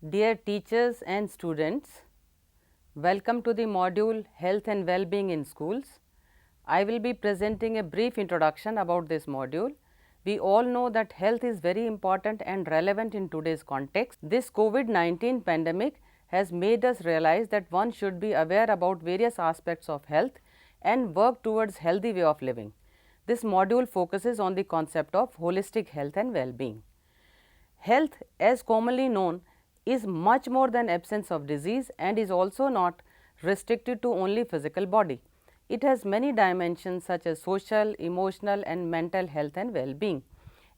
Dear teachers and students, welcome to the module Health and Well-being in Schools. I will be presenting a brief introduction about this module. We all know that health is very important and relevant in today's context. This COVID-19 pandemic has made us realize that one should be aware about various aspects of health and work towards healthy way of living. This module focuses on the concept of holistic health and well-being. Health, as commonly known, is much more than absence of disease and is also not restricted to only physical body. It has many dimensions such as social, emotional and mental health and well-being.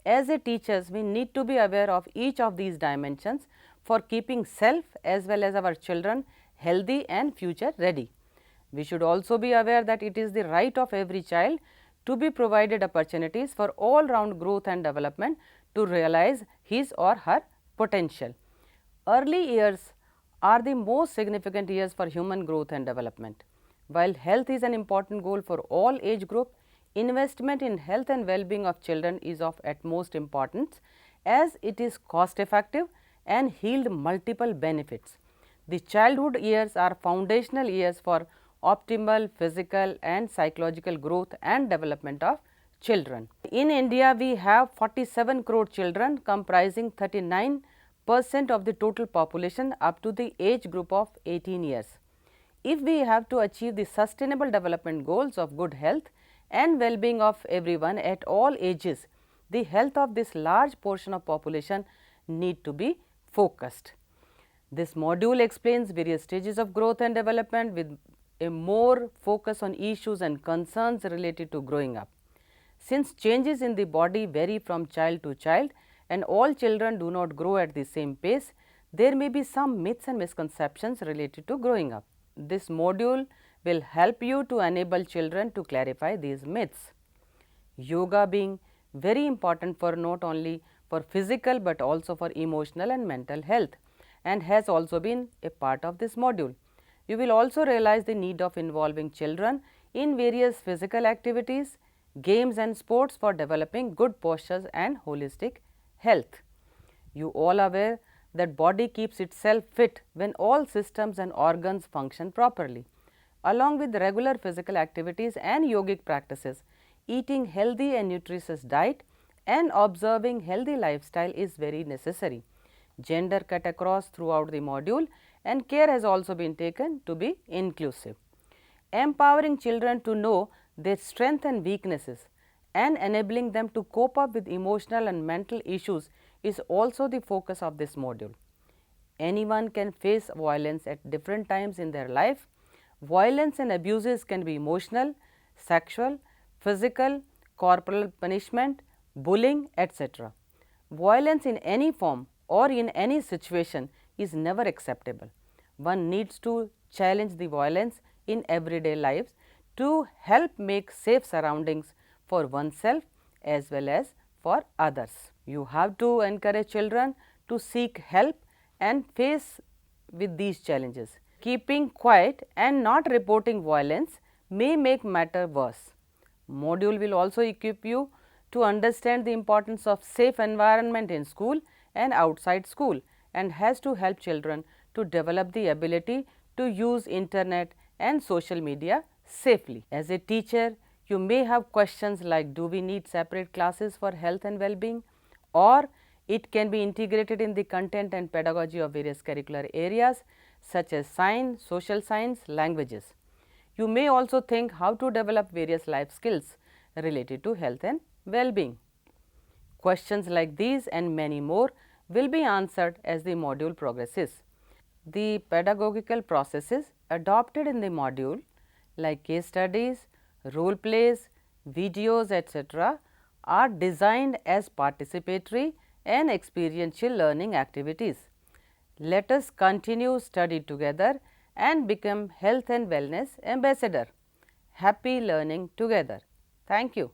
As a teachers, we need to be aware of each of these dimensions for keeping self as well as our children healthy and future ready. We should also be aware that it is the right of every child to be provided opportunities for all round growth and development to realize his or her potential. Early years are the most significant years for human growth and development. While health is an important goal for all age group, investment in health and well-being of children is of utmost importance as it is cost effective and yield multiple benefits. The childhood years are foundational years for optimal physical and psychological growth and development of children. In India, we have 47 crore children comprising 39% of the total population up to the age group of 18 years. If we have to achieve the sustainable development goals of good health and well-being of everyone at all ages, the health of this large portion of population need to be focused. This module explains various stages of growth and development with a more focus on issues and concerns related to growing up. Since changes in the body vary from child to child and all children do not grow at the same pace, there may be some myths and misconceptions related to growing up. This module will help you to enable children to clarify these myths. Yoga being very important for not only for physical but also for emotional and mental health and has also been a part of this module. You will also realize the need of involving children in various physical activities, games and sports for developing good postures and holistic health. You all aware that body keeps itself fit when all systems and organs function properly. Along with regular physical activities and yogic practices, eating healthy and nutritious diet and observing healthy lifestyle is very necessary. Gender cut across throughout the module and care has also been taken to be inclusive. Empowering children to know their strengths and weaknesses and enabling them to cope up with emotional and mental issues is also the focus of this module. Anyone can face violence at different times in their life. Violence and abuses can be emotional, sexual, physical, corporal punishment, bullying, etc. Violence in any form or in any situation is never acceptable. One needs to challenge the violence in everyday lives to help make safe surroundings for oneself as well as for others. You have to encourage children to seek help and face with these challenges. Keeping quiet and not reporting violence may make matter worse. Module will also equip you to understand the importance of safe environment in school and outside school and has to help children to develop the ability to use internet and social media safely. As a teacher, you may have questions like, do we need separate classes for health and well-being, or it can be integrated in the content and pedagogy of various curricular areas such as science, social science, languages. You may also think how to develop various life skills related to health and well-being. Questions like these and many more will be answered as the module progresses. The pedagogical processes adopted in the module like case studies, role plays, videos, etc. are designed as participatory and experiential learning activities. Let us continue study together and become health and wellness ambassador. Happy learning together. Thank you.